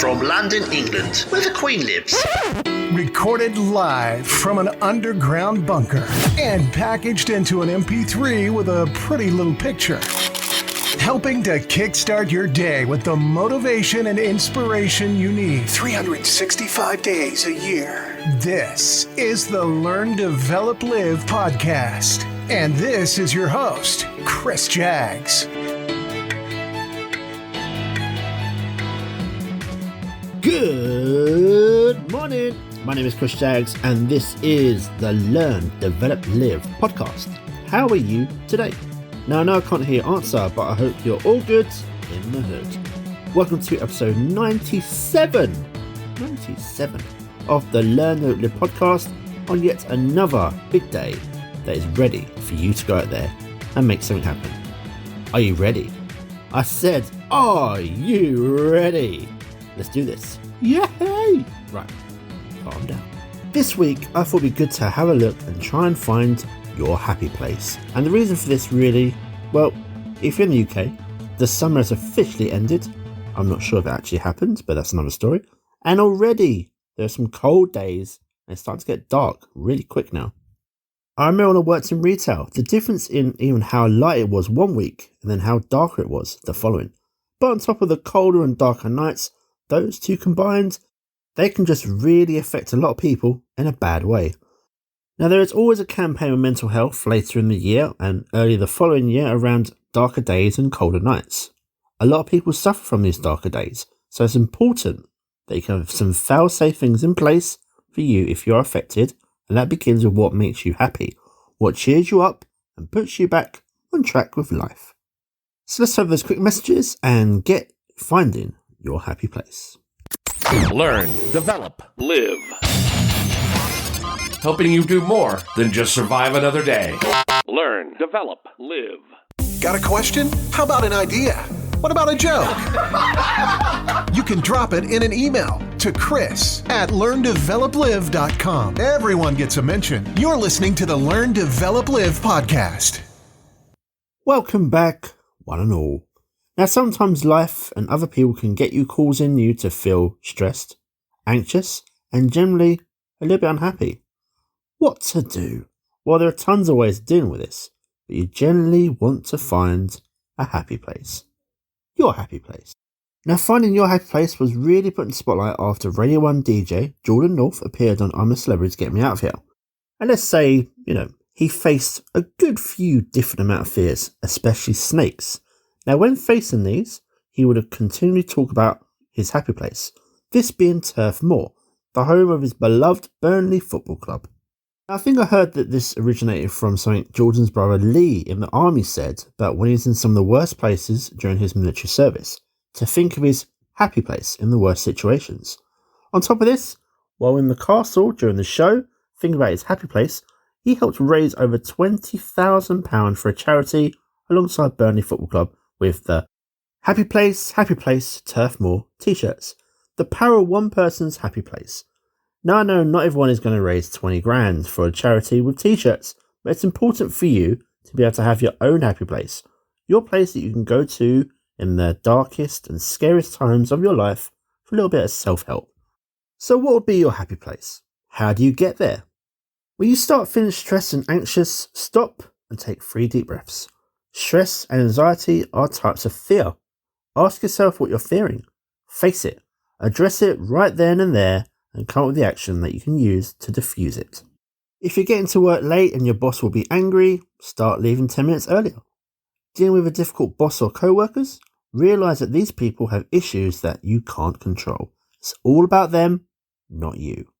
From London, England, where the Queen lives. Recorded live from an underground bunker and packaged into an MP3 with a pretty little picture. Helping to kickstart your day with the motivation and inspiration you need 365 days a year. This is the Learn, Develop, Live podcast. And this is your host, Chris Jaggs. Good morning. My name is Chris Jaggs, and this is the Learn, Develop, Live podcast. How are you today? Now, I know I can't hear your answer, but I hope you're all good in the hood. Welcome to episode 97 of the Learn, Develop, Live podcast on yet another big day that is ready for you to go out there and make something happen. Are you ready? I said, are you ready? Let's do this. Yay! Right, calm down. This week, I thought it'd be good to have a look and try and find your happy place. And the reason for this really, well, if you're in the UK, the summer has officially ended. I'm not sure if it actually happened, but that's another story. And already, there are some cold days and it's starting to get dark really quick now. I remember when I worked in retail, the difference in even how light it was one week and then how darker it was the following. But on top of the colder and darker nights, those two combined, they can just really affect a lot of people in a bad way. Now, there is always a campaign on mental health later in the year and early the following year around darker days and colder nights. A lot of people suffer from these darker days, so it's important that you can have some fail-safe things in place for you if you're affected, and that begins with what makes you happy, what cheers you up and puts you back on track with life. So let's have those quick messages and get finding your happy place. Learn, develop, live. Helping you do more than just survive another day. Learn, develop, live. Got a question? How about an idea? What about a joke? You can drop it in an email to chris@learndeveloplive.com. Everyone gets a mention. You're listening to the Learn, Develop, Live podcast. Welcome back, one and all. Now, sometimes life and other people can get you, causing you to feel stressed, anxious, and generally a little bit unhappy. What to do? Well, there are tons of ways of dealing with this, but you generally want to find a happy place. Your happy place. Now, finding your happy place was really put in the spotlight after Radio 1 DJ Jordan North appeared on I'm a Celebrity to Get Me Out of Here. And let's say, he faced a good few different amount of fears, especially snakes. Now, when facing these, he would have continually talk about his happy place, this being Turf Moor, the home of his beloved Burnley Football Club. Now, I think I heard that this originated from something Jordan's brother Lee in the army said about when he was in some of the worst places during his military service, to think of his happy place in the worst situations. On top of this, while in the castle during the show, thinking about his happy place, he helped raise over £20,000 for a charity alongside Burnley Football Club, with the Happy Place, Turf Moor t-shirts. The power of one person's happy place. Now, I know not everyone is going to raise 20 grand for a charity with t-shirts, but it's important for you to be able to have your own happy place. Your place that you can go to in the darkest and scariest times of your life for a little bit of self-help. So what would be your happy place? How do you get there? When you start feeling stressed and anxious, stop and take 3 deep breaths. Stress and anxiety are types of fear. Ask yourself what you're fearing. Face it. Address it right then and there and come up with the action that you can use to diffuse it. If you're getting to work late and your boss will be angry, start leaving 10 minutes earlier. Dealing with a difficult boss or co-workers, realise that these people have issues that you can't control. It's all about them, not you.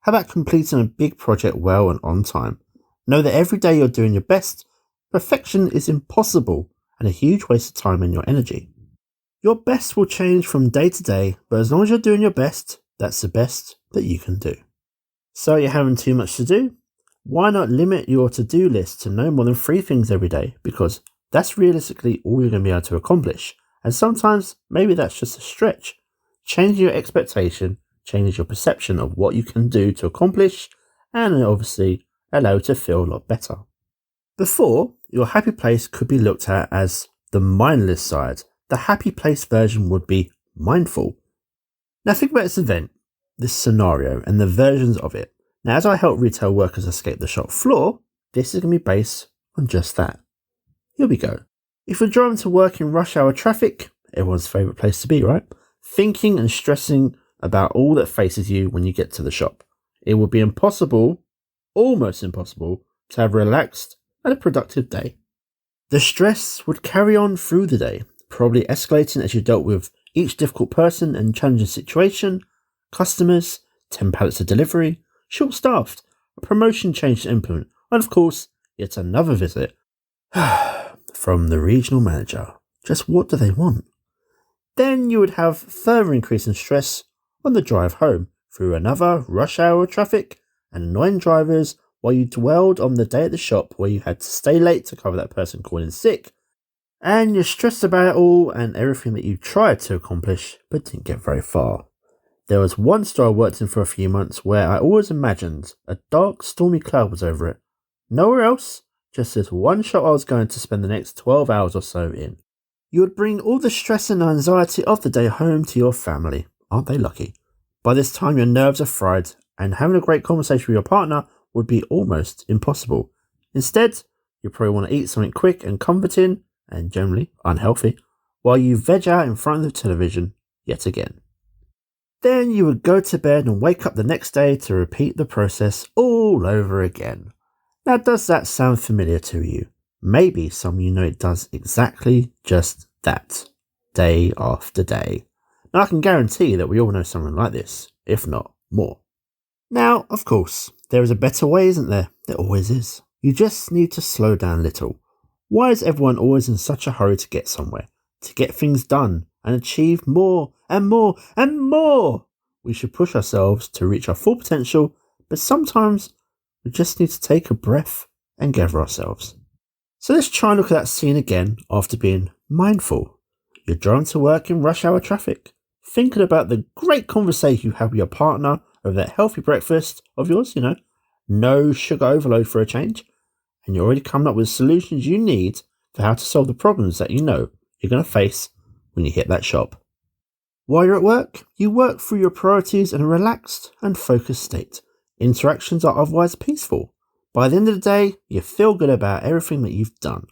How about completing a big project well and on time? Know that every day you're doing your best. Perfection is impossible and a huge waste of time and your energy. Your best will change from day to day, but as long as you're doing your best, that's the best that you can do. So you're having too much to do? Why not limit your to-do list to no more than 3 things every day? Because that's realistically all you're going to be able to accomplish. And sometimes maybe that's just a stretch. Changing your expectation changes your perception of what you can do to accomplish, and obviously allow you to feel a lot better. Before, your happy place could be looked at as the mindless side, The happy place version would be mindful. Now think about this event, this scenario, and the versions of it. Now, as I help retail workers escape the shop floor, this is going to be based on just that. Here we go. If you're driving to work in rush hour traffic, everyone's favourite place to be, right? Thinking and stressing about all that faces you when you get to the shop. It would be impossible, almost impossible, to have a relaxed and a productive day. The stress would carry on through the day, probably escalating as you dealt with each difficult person and challenging situation, customers, 10 pallets of delivery, short-staffed, a promotion change to implement, and of course, yet another visit from the regional manager. Just what do they want? Then you would have further increase in stress on the drive home through another rush hour traffic and annoying drivers while you dwelled on the day at the shop where you had to stay late to cover that person calling sick, and you're stressed about it all and everything that you tried to accomplish but didn't get very far. There was one store I worked in for a few months where I always imagined a dark, stormy cloud was over it. Nowhere else, just this one shop I was going to spend the next 12 hours or so in. You would bring all the stress and anxiety of the day home to your family. Aren't they lucky? By this time, your nerves are fried, and having a great conversation with your partner would be almost impossible. Instead, you probably want to eat something quick and comforting, and generally unhealthy, while you veg out in front of the television yet again. Then you would go to bed and wake up the next day to repeat the process all over again. Now, does that sound familiar to you? Maybe some of you know it does exactly just that, day after day. Now, I can guarantee that we all know someone like this, if not more. Now, of course, there is a better way, isn't there? There always is. You just need to slow down a little. Why is everyone always in such a hurry to get somewhere, to get things done and achieve more and more and more? We should push ourselves to reach our full potential, but sometimes we just need to take a breath and gather ourselves. So let's try and look at that scene again after being mindful. You're driving to work in rush hour traffic, thinking about the great conversation you have with your partner over that healthy breakfast of yours, no sugar overload for a change, and you're already coming up with solutions you need for how to solve the problems that you know you're going to face when you hit that shop. While you're at work, you work through your priorities in a relaxed and focused state. Interactions are otherwise peaceful. By the end of the day, you feel good about everything that you've done.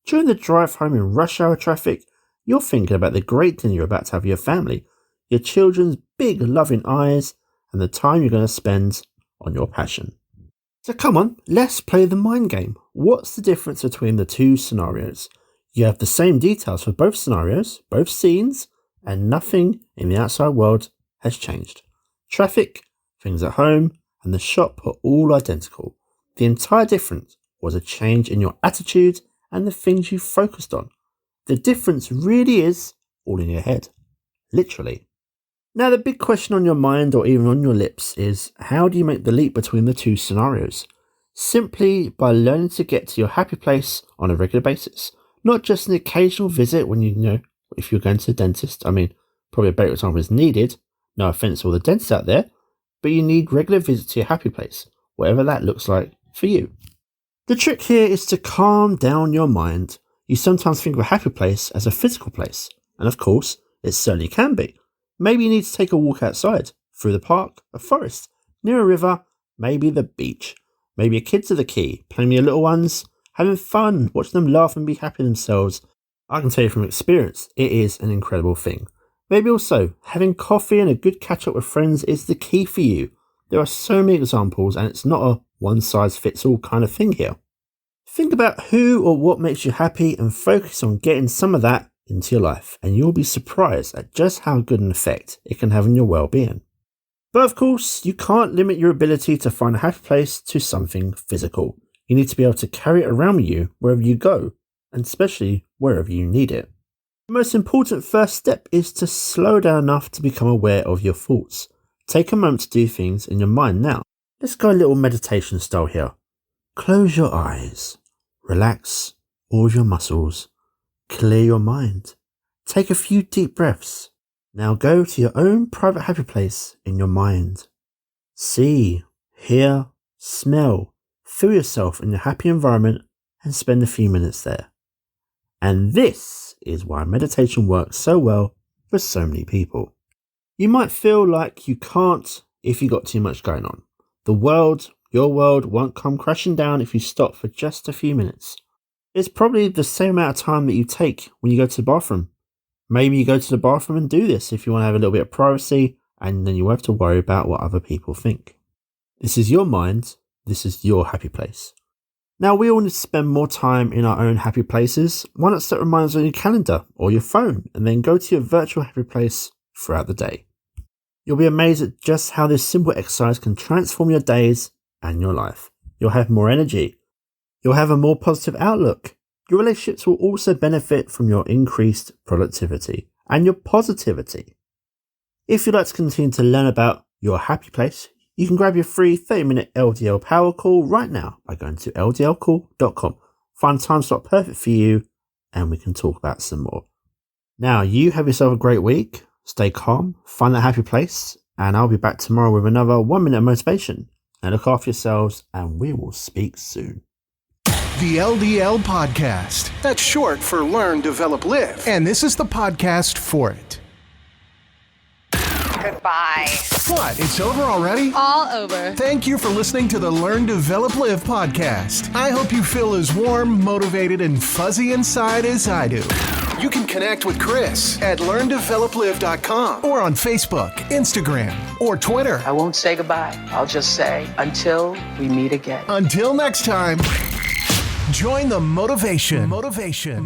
During the drive home in rush hour traffic, you're thinking about the great dinner you're about to have with your family, your children's big loving eyes, and the time you're going to spend on your passion. So come on, let's play the mind game. What's the difference between the two scenarios? You have the same details for both scenarios, both scenes, and nothing in the outside world has changed. Traffic, things at home, and the shop are all identical. The entire difference was a change in your attitude and the things you focused on. The difference really is all in your head. Literally. Now, the big question on your mind or even on your lips is, how do you make the leap between the two scenarios? Simply by learning to get to your happy place on a regular basis. Not just an occasional visit when if you're going to the dentist. Probably a better example is needed. No offense to all the dentists out there, but you need regular visits to your happy place, whatever that looks like for you. The trick here is to calm down your mind. You sometimes think of a happy place as a physical place, and of course, it certainly can be. Maybe you need to take a walk outside, through the park, a forest, near a river, maybe the beach. Maybe your kids are the key, playing with your little ones, having fun, watching them laugh and be happy themselves. I can tell you from experience, it is an incredible thing. Maybe also, having coffee and a good catch up with friends is the key for you. There are so many examples, and it's not a one-size-fits-all kind of thing here. Think about who or what makes you happy and focus on getting some of that into your life, and you'll be surprised at just how good an effect it can have on your well-being. But of course, you can't limit your ability to find a happy place to something physical. You need to be able to carry it around with you wherever you go, and especially wherever you need it. The most important first step is to slow down enough to become aware of your thoughts. Take a moment to do things in your mind now. Let's go a little meditation style here. Close your eyes. Relax all of your muscles. Clear your mind. Take a few deep breaths. Now go to your own private happy place in your mind. See, hear, smell, feel yourself in your happy environment and spend a few minutes there. And this is why meditation works so well for so many people. You might feel like you can't if you got too much going on. The world, your world, won't come crashing down if you stop for just a few minutes. It's probably the same amount of time that you take when you go to the bathroom. Maybe you go to the bathroom and do this if you want to have a little bit of privacy, and then you won't have to worry about what other people think. This is your mind. This is your happy place. Now, we all need to spend more time in our own happy places. Why not set reminders on your calendar or your phone and then go to your virtual happy place throughout the day? You'll be amazed at just how this simple exercise can transform your days and your life. You'll have more energy. You'll have a more positive outlook. Your relationships will also benefit from your increased productivity and your positivity. If you'd like to continue to learn about your happy place, you can grab your free 30-minute LDL power call right now by going to ldlcall.com. Find a time slot perfect for you, and we can talk about some more. Now, you have yourself a great week. Stay calm, find that happy place, and I'll be back tomorrow with another 1 minute of motivation. Now look after yourselves, and we will speak soon. The LDL Podcast. That's short for Learn, Develop, Live. And this is the podcast for it. Goodbye. What? It's over already? All over. Thank you for listening to the Learn, Develop, Live podcast. I hope you feel as warm, motivated, and fuzzy inside as I do. You can connect with Chris at LearnDevelopLive.com or on Facebook, Instagram, or Twitter. I won't say goodbye. I'll just say until we meet again. Until next time, join the motivation. Motivation.